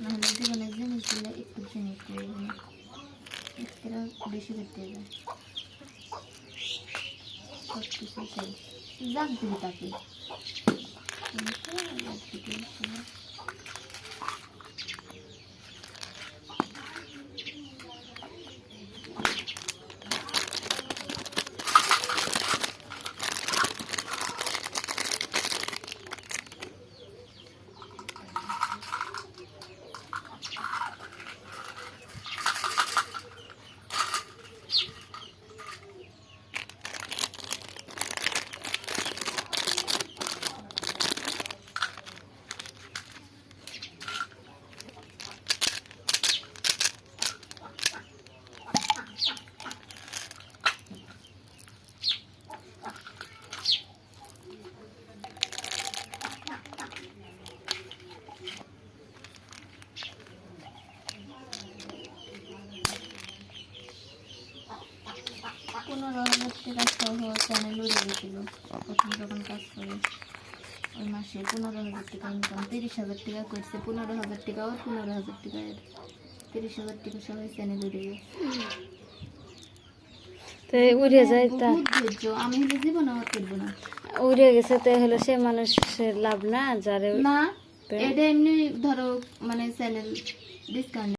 নাহলে জীবনের জিনিসগুলো একটু জিনিস করবে না, একটু বেশি করতে যায় সব কিছু চাই যাক দিবি তাকে চ্যানেল উড়ে গেছিল প্রথম যখন কাজ করে ওই মাসে 15,000 টাকা ইনকাম 30,000 টাকা করছে 15,000 টাকা ওর 15,000 টাকা এর 30,000 টাকা সবাই চ্যানেল উড়ে গেছে তো উড়ে যায় তা ধৈর্য আমি হলে জীবন আমার করবো না উড়ে গেছে তো হলো সে মানুষের লাভ না যারে না এটা এমনি ধরো মানে চ্যানেল ডিসকাউন্ট